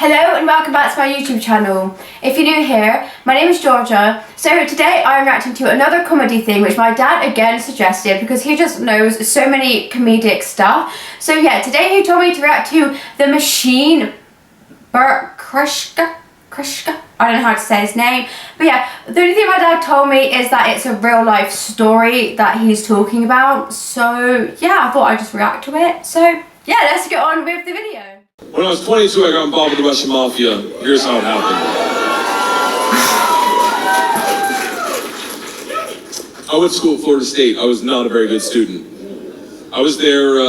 Hello and welcome back to my YouTube channel. If you're new here, my name is Georgia. So today I'm reacting to another comedy thing which my dad again suggested because he just knows so many comedic stuff. So yeah, today he told me to react to The Machine, Bert Kreischer. I don't know how to say his name. But yeah, the only thing my dad told me is that it's a real life story that he's talking about. So yeah, I thought I'd just react to it. So yeah, let's get on with the video. When I was 22, I got involved with the Russian mafia. Here's how it happened. I went to school at Florida State. I was not a very good student. I was there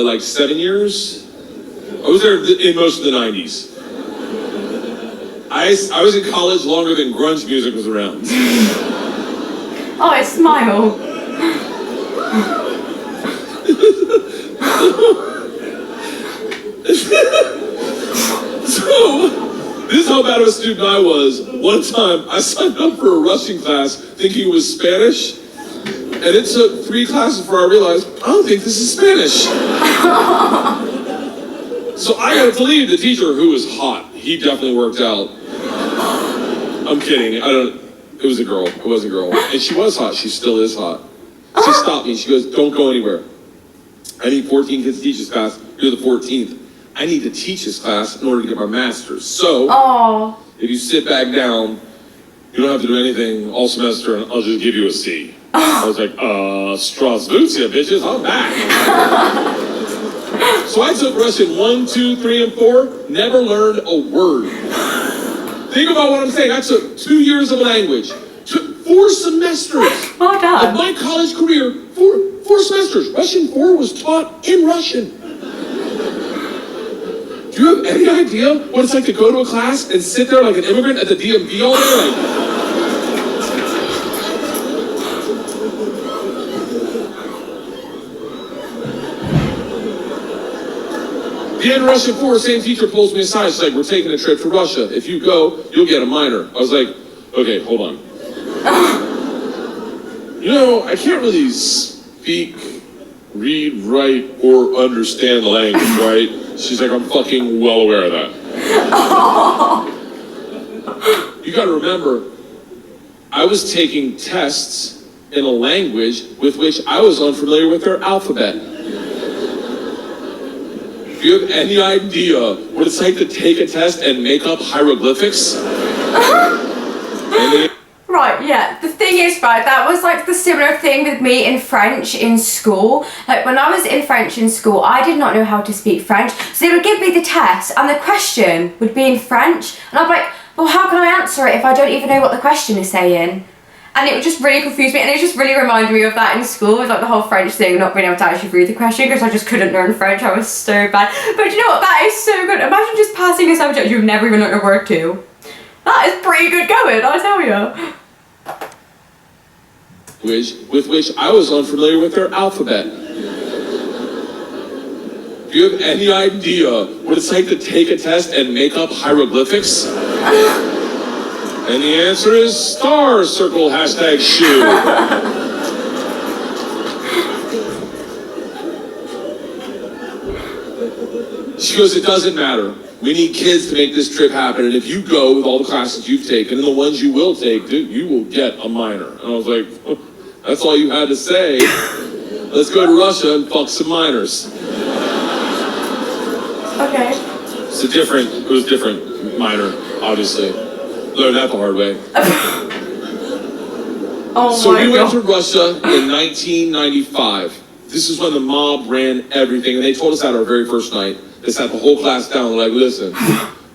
like 7 years. I was there in most of the 90s. I was in college longer than grunge music was around. Oh, it's Smile. So, this is how bad of a student I was. One time, I signed up for a Russian class thinking it was Spanish, and it took 3 classes before I realized, I don't think this is Spanish. So I got to leave the teacher, who was hot. He definitely worked out. I'm kidding. It was a girl. It was a girl. And she was hot. She still is hot. She stopped me. She goes, don't go anywhere. I need 14 kids to teach this class. You're the 14th. I need to teach this class in order to get my master's. So, if you sit back down, you don't have to do anything all semester, and I'll just give you a C. I was like, Strasvucia, bitches, I'm back. So I took Russian 1, 2, 3, and 4, never learned a word. Think about what I'm saying. I took 2 years of language, took 4 semesters of my college career, 4 semesters. Russian 4 was taught in Russian. Do you have any idea what it's like to go to a class and sit there like an immigrant at the DMV all day? The end of Russian 4, same teacher pulls me aside. She's like, we're taking a trip to Russia. If you go, you'll get a minor. I was like, okay, hold on. You know, I can't really speak, read, write, or understand the language, right? She's like, I'm fucking well aware of that. You gotta remember, I was taking tests in a language with which I was unfamiliar with their alphabet. Do you have any idea what it's like to take a test and make up hieroglyphics? Right, yeah. The thing is, right, that was like the similar thing with me in French in school. Like when I was in French in school, I did not know how to speak French. So they would give me the test and the question would be in French. And I'm like, well, how can I answer it if I don't even know what the question is saying? And it would just really confuse me, and it just really reminded me of that in school, with like the whole French thing, not being able to actually read the question because I just couldn't learn French. I was so bad. But you know what? That is so good. Imagine just passing a subject you've never even learned a word to. That is pretty good going, I tell you. With which I was unfamiliar with their alphabet. Do you have any idea what it's like to take a test and make up hieroglyphics? And the answer is star, circle, hashtag shoe. She goes, it doesn't matter. We need kids to make this trip happen. And if you go with all the classes you've taken and the ones you will take, dude, you will get a minor. And I was like, that's all you had to say. Let's go to Russia and fuck some minors. Okay. It was different minor, obviously. Learned that the hard way. So we went to Russia in 1995. This is when the mob ran everything, and they told us that our very first night. They sat the whole class down and like, listen,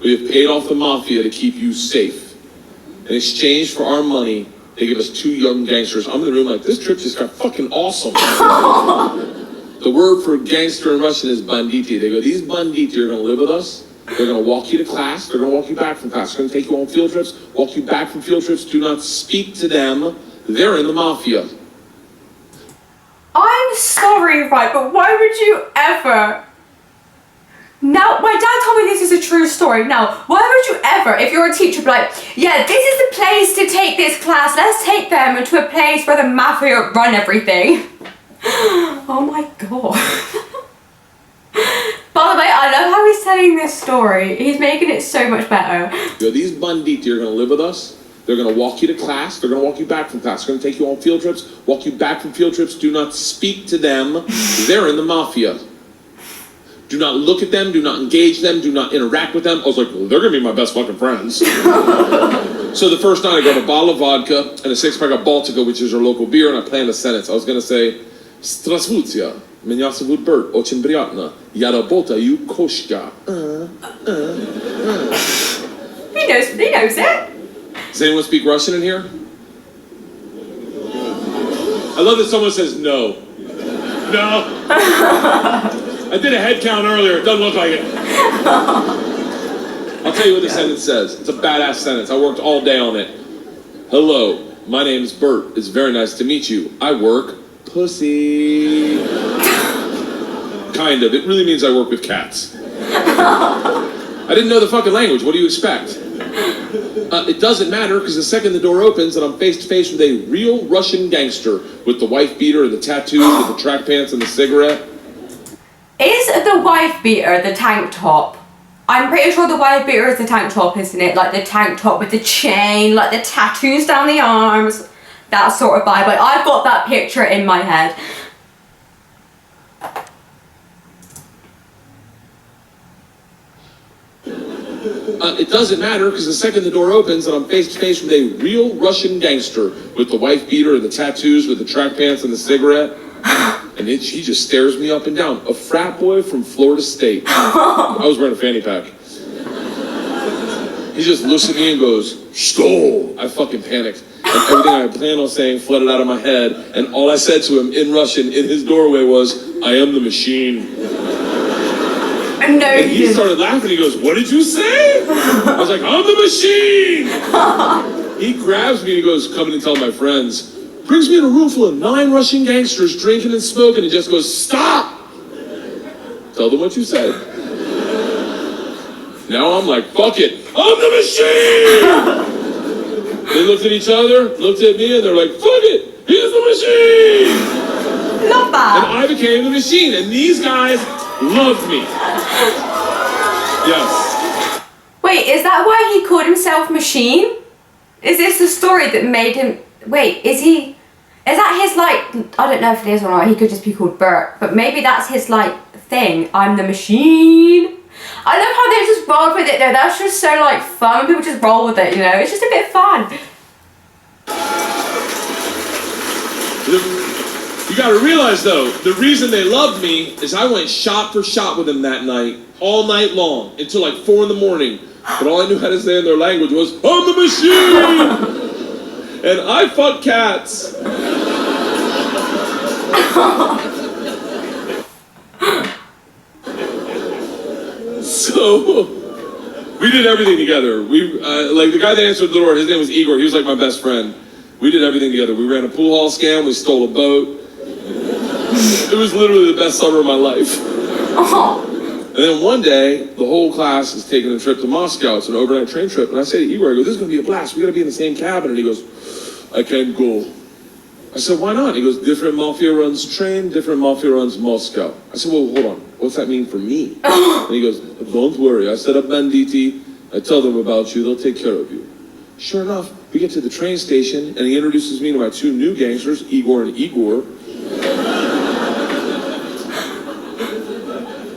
we have paid off the mafia to keep you safe. In exchange for our money, they give us 2 young gangsters. I'm in the room like, this trip just got fucking awesome. The word for gangster in Russian is banditi. They go, these banditi are gonna live with us. They're gonna walk you to class. They're gonna walk you back from class. They're gonna take you on field trips, walk you back from field trips. Do not speak to them. They're in the mafia. I'm sorry, right, but why would you ever... Now, my dad told me this is a true story. Now, why would you ever, if you're a teacher, be like, yeah, this is the place to take this class. Let's take them to a place where the mafia run everything. Oh my God. By the way, I love how he's telling this story. He's making it so much better. These banditi are going to live with us. They're going to walk you to class. They're going to walk you back from class. They're going to take you on field trips, walk you back from field trips. Do not speak to them. They're in the mafia. Do not look at them. Do not engage them. Do not interact with them. I was like, well, they're going to be my best fucking friends. So the first night I got a bottle of vodka and a 6-pack of Baltica, which is our local beer, and I planned a sentence. I was going to say, Strasvucia, меня зовут Bert, очень приятно. Я работаю кошка. He knows it. Does anyone speak Russian in here? I love that someone says no. No. I did a head count earlier. It doesn't look like it. I'll tell you what the sentence says. It's a badass sentence. I worked all day on it. Hello, my name's Bert. It's very nice to meet you. I work pussy. Kind of. It really means I work with cats. I didn't know the fucking language. What do you expect? It doesn't matter, because the second the door opens and I'm face to face with a real Russian gangster with the wife beater and the tattoos with the track pants and the cigarette. Is the wife beater the tank top? I'm pretty sure the wife beater is the tank top, isn't it? Like the tank top with the chain, like the tattoos down the arms. That sort of vibe. Like, I've got that picture in my head. It doesn't matter, because the second the door opens and I'm face to face with a real Russian gangster with the wife beater and the tattoos with the track pants and the cigarette. And he just stares me up and down. A frat boy from Florida State. I was wearing a fanny pack. He just looks at me and goes, "Stole." I fucking panicked. And everything I had planned on saying flooded out of my head. And all I said to him in Russian in his doorway was, "I am the machine." No, and he started laughing. He goes, "What did you say?" I was like, "I'm the machine." He grabs me and he goes, "Come in and tell my friends." Brings me in a room full of 9 Russian gangsters drinking and smoking and just goes, "Stop! Tell them what you said." Now I'm like, fuck it. I'm the machine! They looked at each other, looked at me, and they're like, fuck it! He's the machine! Love that. And I became the machine, and these guys loved me. Yes. Wait, is that why he called himself Machine? Is this the story that made him... Wait, is that his, like... I don't know if it is or not, he could just be called Bert, but maybe that's his, like, thing. I'm the machine. I love how they just rolled with it though. That's just so, like, fun. People just roll with it, you know? It's just a bit fun. You gotta realize, though, the reason they loved me is I went shot for shot with them that night, all night long, until like 4 in the morning. But all I knew how to say in their language was, "I'm the machine!" And I fuck cats. So, we did everything together. We, like the guy that answered the door, his name was Igor. He was like my best friend. We did everything together. We ran a pool hall scam. We stole a boat. It was literally the best summer of my life. And then one day, the whole class is taking a trip to Moscow. It's an overnight train trip. And I say to Igor, I go, "This is going to be a blast. We got to be in the same cabin." And he goes, "I can't go." I said, "Why not?" He goes, "Different mafia runs train, different mafia runs Moscow." I said, "Well, hold on. What's that mean for me?" And he goes, "Don't worry. I set up banditi. I tell them about you. They'll take care of you." Sure enough, we get to the train station, and he introduces me to my 2 new gangsters, Igor and Igor.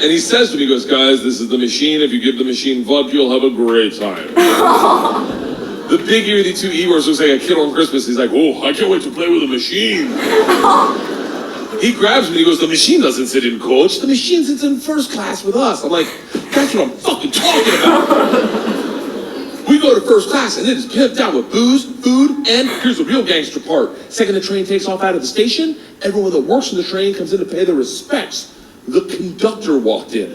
And he says to me, he goes, "Guys, this is the machine. If you give the machine vodka, you'll have a great time." The big earthy 2 Igors looks like a kid on Christmas. He's like, "Oh, I can't wait to play with a machine." He grabs me and he goes, "The machine doesn't sit in coach. The machine sits in first class with us." I'm like, "That's what I'm fucking talking about." We go to first class and it is pimped out with booze, food, and here's the real gangster part. Second the train takes off out of the station, everyone that works on the train comes in to pay their respects. The conductor walked in.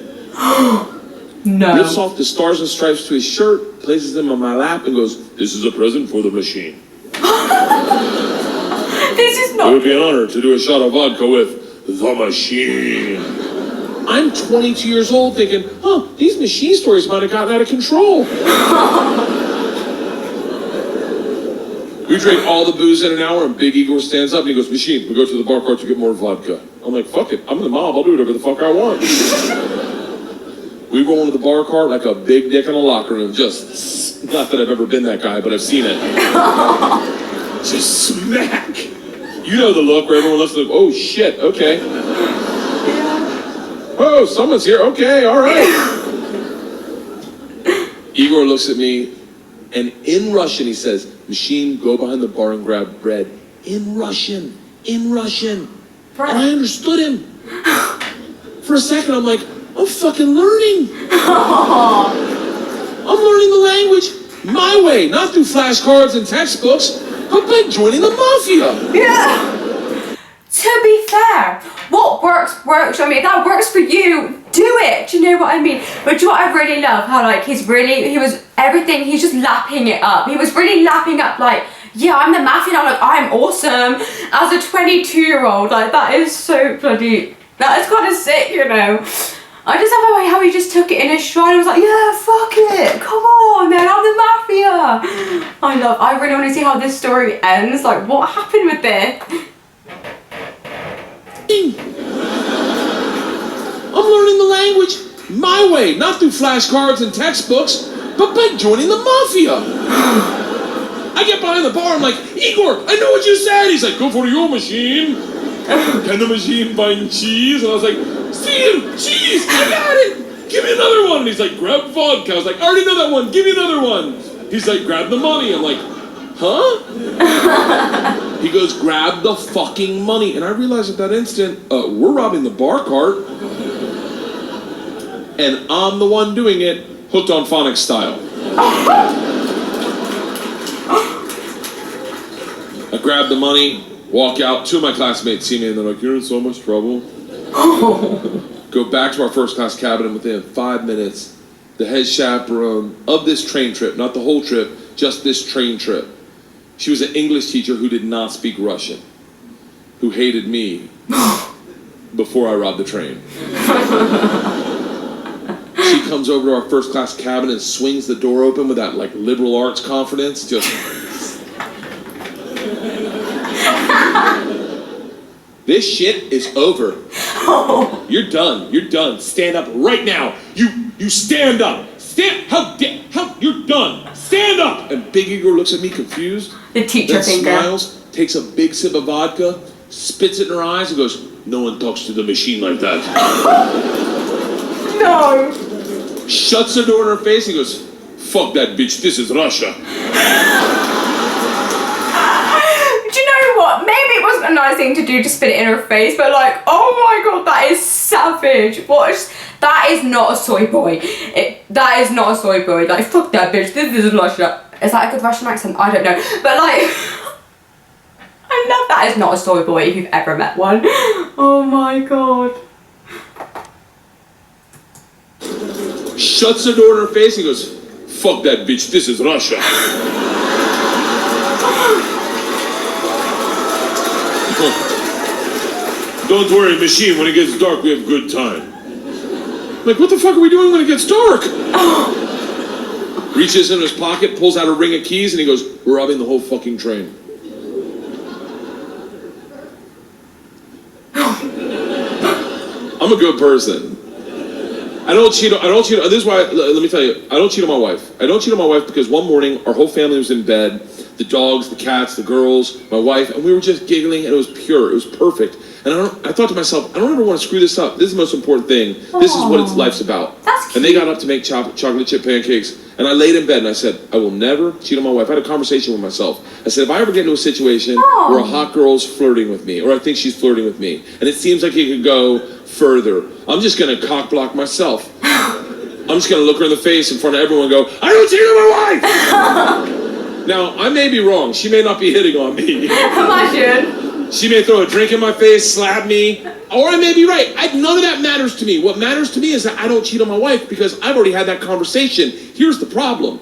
No. Rips off the stars and stripes to his shirt, places them on my lap, and goes, "This is a present for the machine." This is It not... would be an honor to do a shot of vodka with the machine. I'm 22 years old thinking, these machine stories might have gotten out of control. We drank all the booze in an hour, and Big Igor stands up and he goes, "Machine, we go to the bar cart to get more vodka." I'm like, "Fuck it, I'm the mob, I'll do whatever the fuck I want." We roll into the bar cart like a big dick in a locker room, just, not that I've ever been that guy, but I've seen it. Just smack. You know the look where everyone looks like, "Oh shit, okay. Oh, someone's here, okay, all right." Igor looks at me, and in Russian he says, "Machine, go behind the bar and grab bread." In Russian. Bread. And I understood him. For a second, I'm like, I'm fucking learning. I'm learning the language my way, not through flashcards and textbooks, but by joining the mafia. Yeah. To be fair, what works. I mean, if that works for you, do it. Do you know what I mean? But do you know what I really love? How like he's just lapping it up. He was really lapping up like, yeah, I'm the mafia. I'm like, I'm awesome. As a 22-year-old, like that is so bloody. That is kind of sick, you know. I just love how he just took it in his stride and was like, yeah, fuck it, come on, man, I'm the mafia. I really want to see how this story ends. Like, what happened with this? I'm learning the language my way, not through flashcards and textbooks, but by joining the mafia. I get behind the bar, I'm like, "Igor, I know what you said." He's like, "Go for your machine. Can the machine find cheese?" And I was like, "See, cheese, I got it. Give me another one." And he's like, "Grab vodka." I was like, "I already know that one, give me another one." He's like, "Grab the money." I'm like, "Huh?" He goes, "Grab the fucking money." And I realized at that instant, we're robbing the bar cart. And I'm the one doing it, hooked on phonics style. I grab the money, walk out. Two of my classmates see me and they're like, "You're in so much trouble." Go back to our first class cabin, and within 5 minutes, the head chaperone of this train trip, not the whole trip, just this train trip, she was an English teacher who did not speak Russian, who hated me before I robbed the train. She comes over to our first class cabin and swings the door open with that like liberal arts confidence, just... "This shit is over. You're done. Stand up right now. You stand up. You're done. Stand up." And Big Igor looks at me confused. The teacher then finger. smiles, takes a big sip of vodka, spits it in her eyes, and goes, "No one talks to the machine like that." No. Shuts the door in her face and goes, "Fuck that bitch. This is Russia." Do you know what? Maybe it wasn't a nice thing to do to spit it in her face, but like, oh my god, that is savage. That is not a soy boy. That is not a soy boy. Like, fuck that bitch. This is Russia. Is that a good Russian accent? I don't know. But like, I love that is not a soy boy if you've ever met one. Oh my god. Shuts the door in her face and goes, "Fuck that bitch. This is Russia." "Don't worry, machine. When it gets dark, we have a good time." Like, what the fuck are we doing when it gets dark? Reaches in his pocket, pulls out a ring of keys, and he goes, "We're robbing the whole fucking train." I'm a good person. I don't cheat. This is why, let me tell you, I don't cheat on my wife. I don't cheat on my wife because one morning, our whole family was in bed. The dogs, the cats, the girls, my wife, and we were just giggling, and it was pure. It was perfect. And I thought to myself, I don't ever want to screw this up. This is the most important thing. This is what life's about. That's cute. And they got up to make chocolate chip pancakes, and I laid in bed and I said, I will never cheat on my wife. I had a conversation with myself. I said, if I ever get into a situation where a hot girl's flirting with me, or I think she's flirting with me, and it seems like it could go further, I'm just going to cock block myself. I'm just going to look her in the face in front of everyone and go, I don't cheat on my wife! Now, I may be wrong. She may not be hitting on me. Imagine. She may throw a drink in my face, slap me, or I may be right. None of that matters to me. What matters to me is that I don't cheat on my wife because I've already had that conversation. Here's the problem.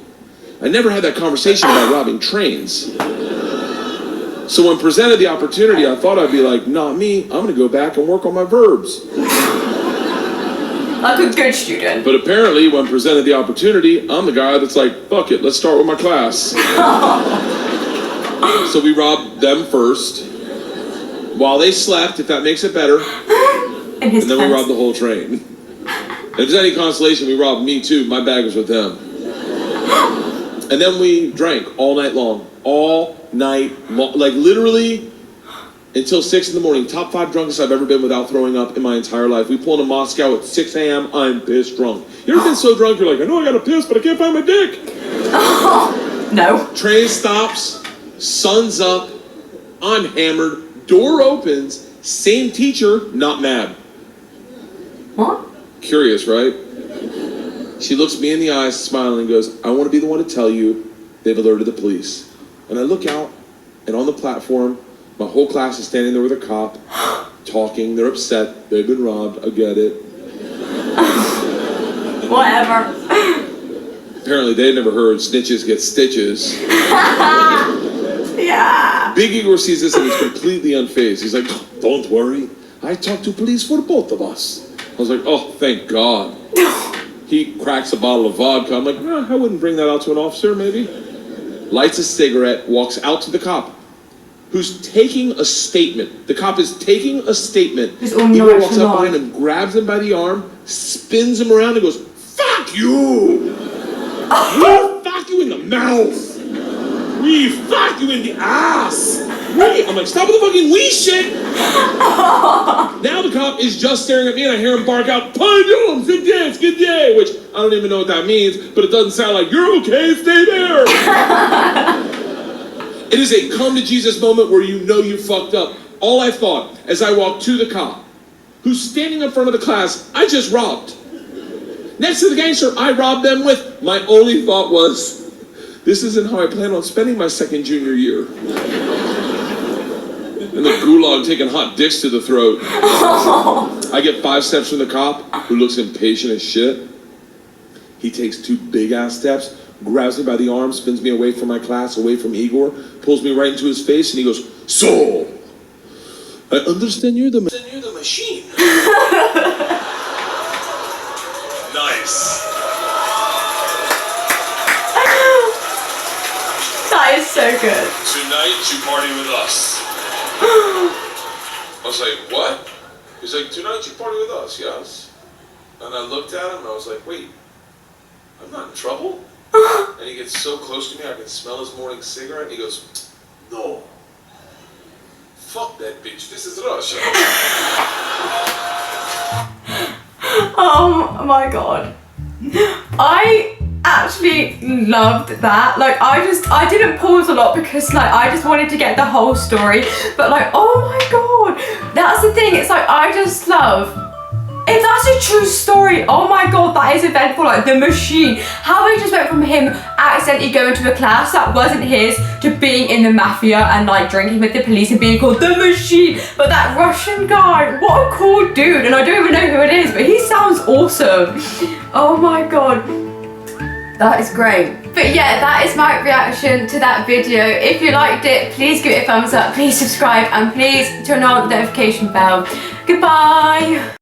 I never had that conversation about robbing trains. So when presented the opportunity, I thought I'd be like, not me. I'm going to go back and work on my verbs. Like a good student. But apparently, when presented the opportunity, I'm the guy that's like, fuck it, let's start with my class. So we robbed them first. While they slept, if that makes it better. And then we robbed the whole train. If there's any consolation, we robbed me too. My bag was with them. And then we drank all night long. All night long. Like literally until 6 in the morning. Top 5 drunkest I've ever been without throwing up in my entire life. We pull into Moscow at 6 a.m. I'm pissed drunk. You ever been so drunk you're like, I know I gotta piss, but I can't find my dick? No. Train stops, sun's up, I'm hammered, door opens, same teacher, not mad. What? Curious, right? She looks me in the eyes, smiling, and goes, I want to be the one to tell you they've alerted the police. And I look out, and on the platform, my whole class is standing there with a cop, talking, they're upset, they've been robbed, I get it. Whatever. Apparently they'd never heard snitches get stitches. Yeah. Big Igor sees this and he's completely unfazed. He's like, don't worry, I talked to police for both of us. I was like, oh, thank God. He cracks a bottle of vodka. I'm like, no, I wouldn't bring that out to an officer, maybe. Lights a cigarette, walks out to the cop, who's taking a statement. The cop is taking a statement. Igor walks up behind him, grabs him by the arm, spins him around and goes, fuck you! We fuck you in the mouth! We fuck you in the ass! I'm like, stop with the fucking wee shit! Now the cop is just staring at me and I hear him bark out, Pardon, good day, which I don't even know what that means, but it doesn't sound like, you're okay, stay there! It is a come to Jesus moment where you know you fucked up. All I thought as I walked to the cop, who's standing in front of the class I just robbed. Next to the gangster I robbed them with, my only thought was, this isn't how I plan on spending my second junior year. And the gulag taking hot dicks to the throat. I get 5 steps from the cop, who looks impatient as shit. He takes 2 big ass steps, grabs me by the arm, spins me away from my class, away from Igor, pulls me right into his face, and he goes, so, I understand you're the machine. Nice. That is so good. Tonight you party with us. I was like, what? He's like, tonight you party with us, yes. And I looked at him and I was like, wait, I'm not in trouble? And he gets so close to me I can smell his morning cigarette and he goes, no. Fuck that bitch, this is Russia. Oh my God. I actually loved that. Like I didn't pause a lot because like I just wanted to get the whole story, but like, oh my God, that's the thing. It's like I just love, if that's a true story, oh my God, that is eventful. Like the machine, how he just went from him accidentally going to a class that wasn't his to being in the mafia and like drinking with the police and being called the machine. But that Russian guy, what a cool dude. And I don't even know who it is, but he sounds awesome. Oh my God. That is great. But yeah, that is my reaction to that video. If you liked it, please give it a thumbs up, please subscribe, and please turn on the notification bell. Goodbye.